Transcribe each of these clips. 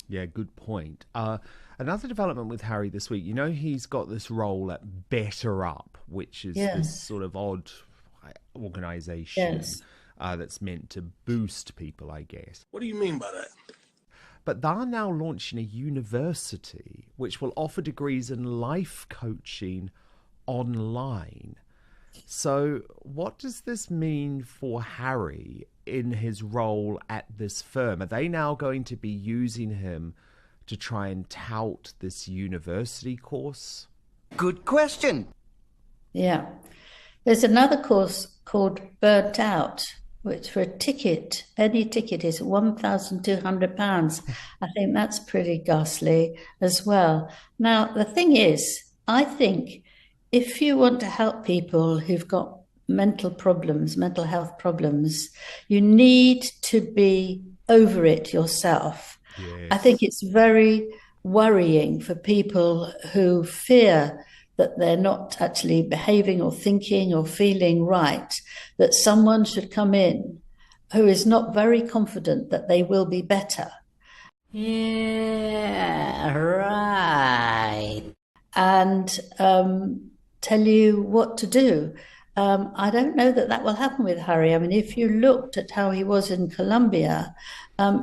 Yeah, good point. Another development with Harry this week, you know, he's got this role at Better Up, which is this Yes, sort of odd organisation yes. that's meant to boost people, I guess. What do you mean by that? But they're now launching a university which will offer degrees in life coaching online. So, what does this mean for Harry in his role at this firm? Are they now going to be using him to try and tout this university course? Good question. Yeah. There's another course called Burnt Out, which for a ticket, any ticket is £1,200. I think that's pretty ghastly as well. Now, the thing is, I think if you want to help people who've got mental problems, mental health problems, you need to be over it yourself. Yes. I think it's very worrying for people who fear that they're not actually behaving or thinking or feeling right, that someone should come in who is not very confident that they will be better. Yeah, right. And tell you what to do. I don't know that that will happen with Harry. I mean, if you looked at how he was in Colombia,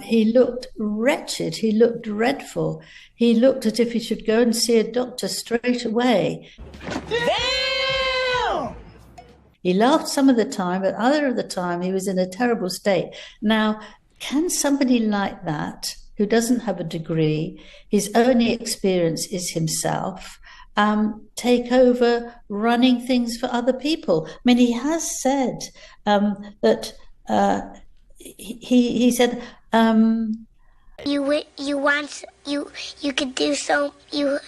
he looked wretched. He looked dreadful. He looked as if he should go and see a doctor straight away. Damn! He laughed some of the time, but other of the time he was in a terrible state. Now, can somebody like that, who doesn't have a degree, his only experience is himself, take over running things for other people? I mean, he has said that he said you could do so you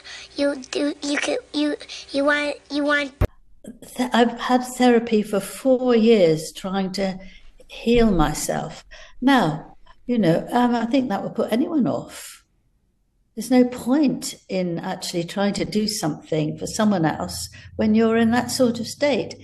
want. I've had therapy for 4 years trying to heal myself. Now, you know, I think that would put anyone off. There's no point in actually trying to do something for someone else when you're in that sort of state.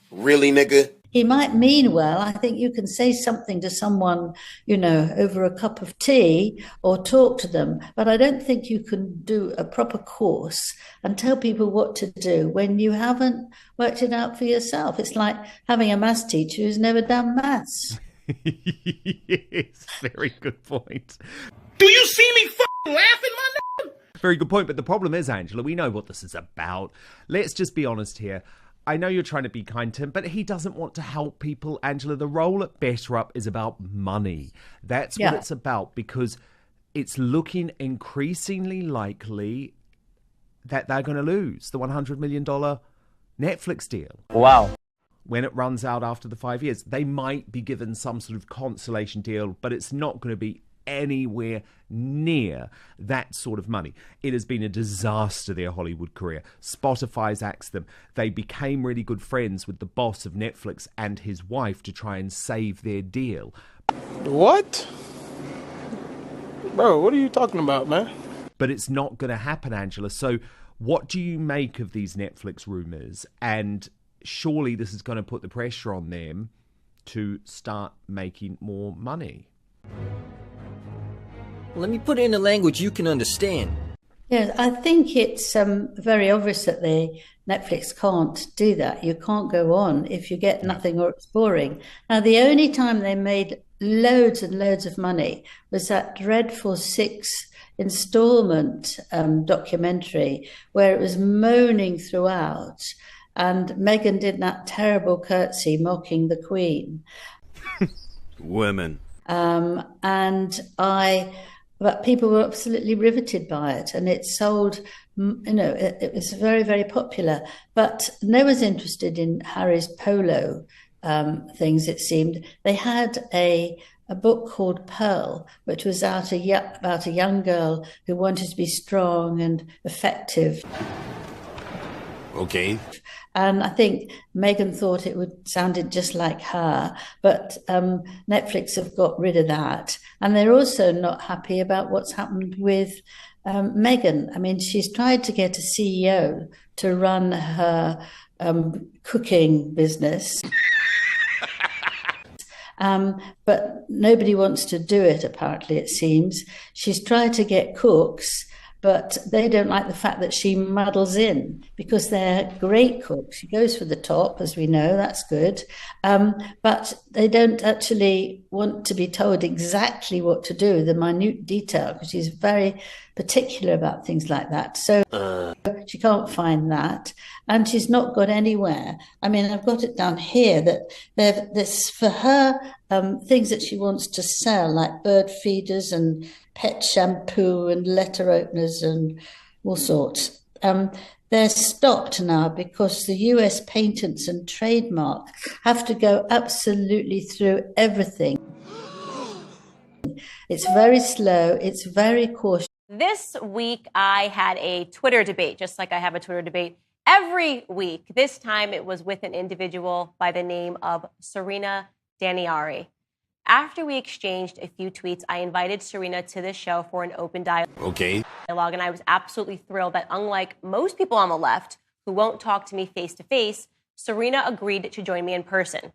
Really, nigga? He might mean well. I think you can say something to someone, you know, over a cup of tea or talk to them. But I don't think you can do a proper course and tell people what to do when you haven't worked it out for yourself. It's like having a maths teacher who's never done maths. Yes, very good point. Do you see me laughing, my nigga? Very good point. But the problem is, Angela, we know what this is about. Let's just be honest here. I know you're trying to be kind to him, but he doesn't want to help people, Angela. The role at Better Up is about money. That's what it's about, because it's looking increasingly likely that they're going to lose the $100 million Netflix deal. Wow. When it runs out after the 5 years. They might be given some sort of consolation deal, but it's not going to be anywhere near that sort of money. It has been a disaster, their Hollywood career. Spotify's axed them. They became really good friends with the boss of Netflix and his wife to try and save their deal. What? Bro, what are you talking about, man? But it's not going to happen, Angela. So what do you make of these Netflix rumours? And surely this is going to put the pressure on them to start making more money. Let me put it in a language you can understand. Yes, I think it's very obvious that Netflix can't do that. You can't go on if you get nothing or it's boring. Now, the only time they made loads and loads of money was that dreadful 6-installment documentary where it was moaning throughout, and Meghan did that terrible curtsy mocking the Queen. Women. But people were absolutely riveted by it, and it sold, you know, it was very, very popular. But no one's interested in Harry's polo things, it seemed. They had a book called Pearl, which was about a young girl who wanted to be strong and effective. Okay. And I think Meghan thought it sounded just like her, but Netflix have got rid of that. And they're also not happy about what's happened with Meghan. I mean, she's tried to get a CEO to run her cooking business. But nobody wants to do it, apparently, it seems. She's tried to get cooks, but they don't like the fact that she muddles in because they're great cooks. She goes for the top, as we know, that's good. But they don't actually want to be told exactly what to do, the minute detail, because she's very particular about things like that. So she can't find that. And she's not got anywhere. I mean, I've got it down here that there's for her things that she wants to sell, like bird feeders and pet shampoo and letter openers and all sorts. They're stopped now because the US patents and trademark have to go absolutely through everything. It's very slow. It's very cautious. This week, I had a Twitter debate, just like I have a Twitter debate every week. This time, it was with an individual by the name of Serena Daniari. After we exchanged a few tweets, I invited Serena to the show for an open dialogue. Okay. And I was absolutely thrilled that unlike most people on the left who won't talk to me face to face, Serena agreed to join me in person.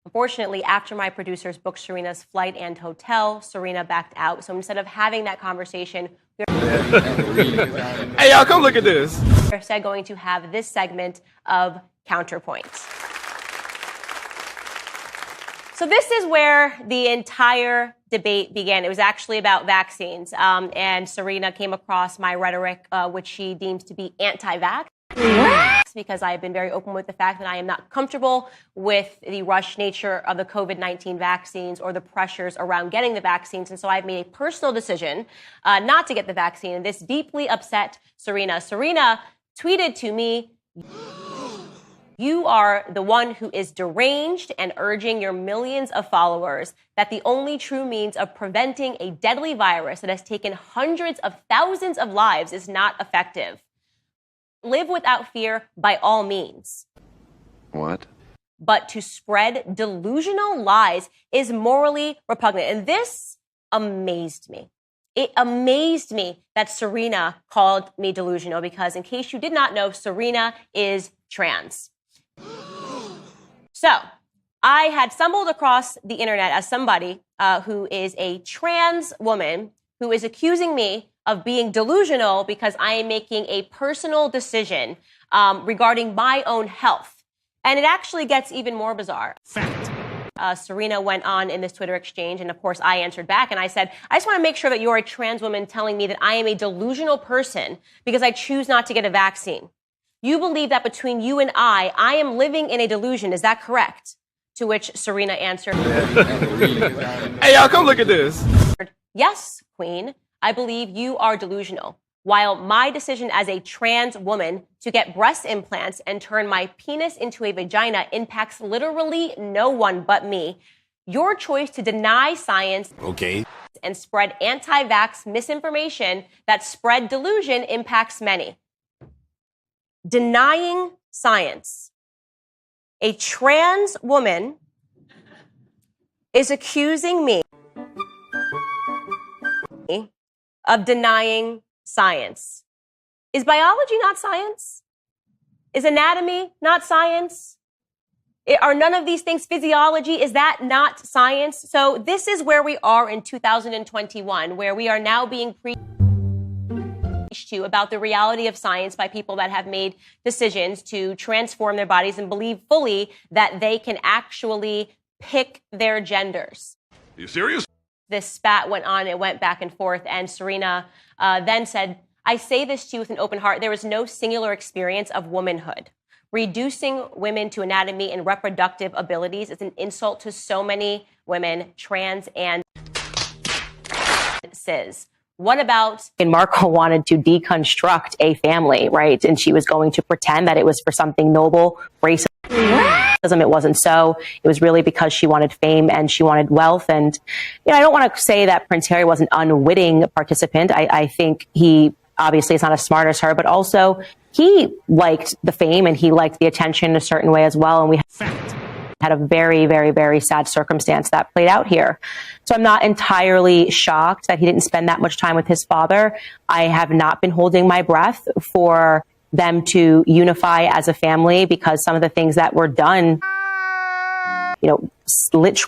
Unfortunately, after my producers booked Serena's flight and hotel, Serena backed out. So instead of having that conversation, Hey, y'all, come look at this. we're instead going to have this segment of Counterpoints. So this is where the entire debate began. It was actually about vaccines. And Serena came across my rhetoric, which she deems to be anti-vax, because I have been very open with the fact that I am not comfortable with the rush nature of the COVID-19 vaccines or the pressures around getting the vaccines. And so I've made a personal decision not to get the vaccine. And this deeply upset Serena. Serena tweeted to me, "You are the one who is deranged and urging your millions of followers that the only true means of preventing a deadly virus that has taken hundreds of thousands of lives is not effective. Live without fear by all means. What? But to spread delusional lies is morally repugnant." And this amazed me. It amazed me that Serena called me delusional because, in case you did not know, Serena is trans. So I had stumbled across the internet as somebody who is a trans woman who is accusing me of being delusional because I am making a personal decision regarding my own health. And it actually gets even more bizarre. Fact. Serena went on in this Twitter exchange, and of course I answered back, and I said, "I just want to make sure that you're a trans woman telling me that I am a delusional person because I choose not to get a vaccine. You believe that between you and I am living in a delusion. Is that correct?" To which Serena answered, Hey, y'all, come look at this. "Yes, Queen, I believe you are delusional. While my decision as a trans woman to get breast implants and turn my penis into a vagina impacts literally no one but me, your choice to deny science and spread anti-vax misinformation that spread delusion impacts many." Denying science. A trans woman is accusing me of denying science. Is biology not science? Is anatomy not science? Are none of these things physiology? Is that not science? So this is where we are in 2021, where we are now being preached to about the reality of science by people that have made decisions to transform their bodies and believe fully that they can actually pick their genders. Are you serious? This spat went on, it went back and forth, and Serena then said, "I say this to you with an open heart. There is no singular experience of womanhood. Reducing women to anatomy and reproductive abilities is an insult to so many women, trans and cis. What about..." And Markle wanted to deconstruct a family, right? And she was going to pretend that it was for something noble, racism. It wasn't so. It was really because she wanted fame and she wanted wealth. And, I don't want to say that Prince Harry was an unwitting participant. I think he obviously is not as smart as her, but also he liked the fame and he liked the attention in a certain way as well. And we had a very, very, very sad circumstance that played out here. So I'm not entirely shocked that he didn't spend that much time with his father. I have not been holding my breath for them to unify as a family because some of the things that were done,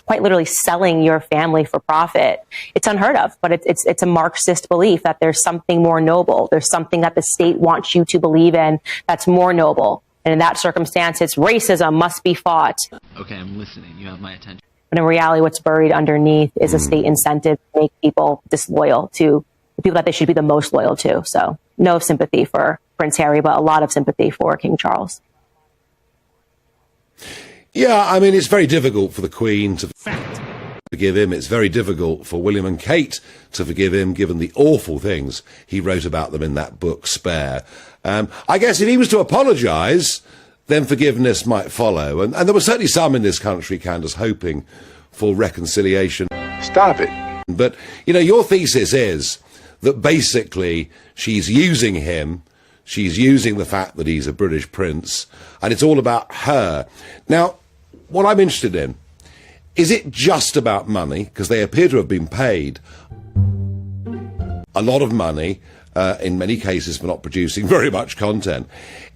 quite literally selling your family for profit. It's unheard of, but it's a Marxist belief that there's something more noble. There's something that the state wants you to believe in that's more noble. And in that circumstance, it's racism must be fought. Okay, I'm listening. You have my attention. But in reality, what's buried underneath is a state incentive to make people disloyal to the people that they should be the most loyal to. So no sympathy for Prince Harry, but a lot of sympathy for King Charles. Yeah, I mean, it's very difficult for the Queen to forgive him. It's very difficult for William and Kate to forgive him, given the awful things he wrote about them in that book, Spare. I guess if he was to apologise, then forgiveness might follow. And there were certainly some in this country, Candace, hoping for reconciliation. Stop it. But, you know, your thesis is that basically she's using him, she's using the fact that he's a British prince, and it's all about her. Now, what I'm interested in, is it just about money? Because they appear to have been paid a lot of money, in many cases for not producing very much content.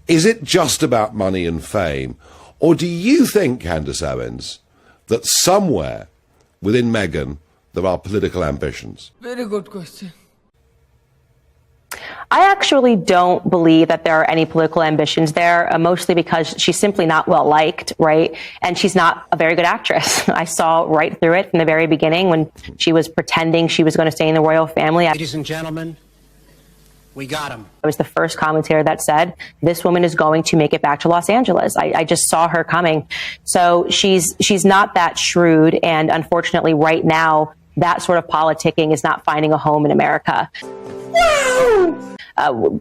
Is it just about money and fame? Or do you think, Candace Owens, that somewhere within Meghan there are political ambitions? Very good question. I actually don't believe that there are any political ambitions there, mostly because she's simply not well liked, right? And she's not a very good actress. I saw right through it from the very beginning when she was pretending she was going to stay in the royal family. Ladies and gentlemen, we got him. I was the first commentator that said, this woman is going to make it back to Los Angeles. I just saw her coming. So she's not that shrewd. And unfortunately, right now, that sort of politicking is not finding a home in America.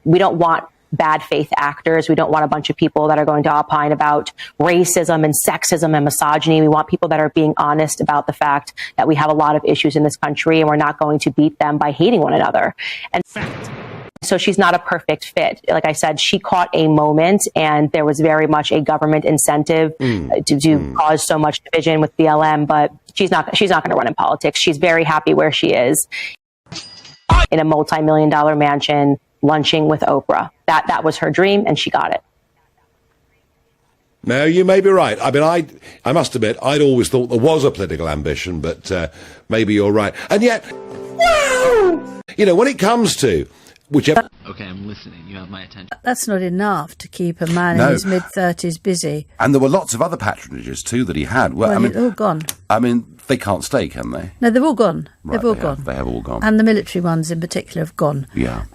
We don't want bad faith actors. We don't want a bunch of people that are going to opine about racism and sexism and misogyny. We want people that are being honest about the fact that we have a lot of issues in this country and we're not going to beat them by hating one another. And so she's not a perfect fit. Like I said, she caught a moment and there was very much a government incentive to cause so much division with BLM, but she's not going to run in politics. She's very happy where she is in a multi-million-dollar mansion, lunching with Oprah. That was her dream, and she got it. No, you may be right. I mean, I must admit, I'd always thought there was a political ambition, but maybe you're right. And yet, you know, when it comes to whichever... Okay, I'm listening. You have my attention. That's not enough to keep a man in his mid-30s busy. And there were lots of other patronages, too, that he had. Well, I mean, they're all gone. I mean, they can't stay, can they? No, they've all gone. Right, they've all gone. They have all gone. And the military ones in particular have gone. Yeah.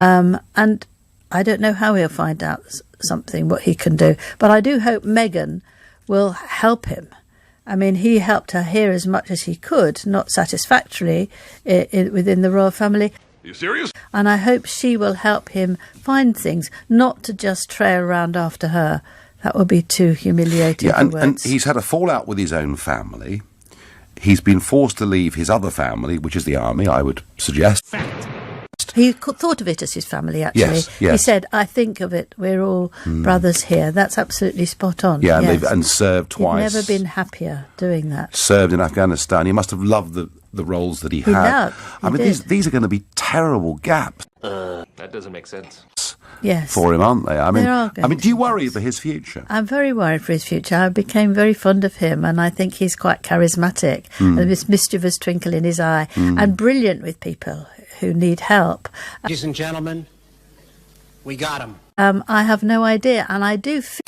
And I don't know how he'll find out something, what he can do. But I do hope Meghan will help him. I mean, he helped her here as much as he could, not satisfactorily, within the royal family. Are you serious? And I hope she will help him find things, not to just trail around after her. That would be too humiliating. Yeah, and he's had a fallout with his own family. He's been forced to leave his other family, which is the army, I would suggest. He thought of it as his family, actually. Yes. He said, I think of it, we're all brothers here. That's absolutely spot on. Yeah, yes. and served twice. He'd never been happier doing that. Served in Afghanistan. He must have loved the roles that he had. I mean, these are going to be terrible gaps. That doesn't make sense. Yes. For him, aren't they? I mean, do you worry gaps. For his future? I'm very worried for his future. I became very fond of him, and I think he's quite charismatic. And this mischievous twinkle in his eye, and brilliant with people who need help. Ladies and gentlemen, we got him. I have no idea, and I do feel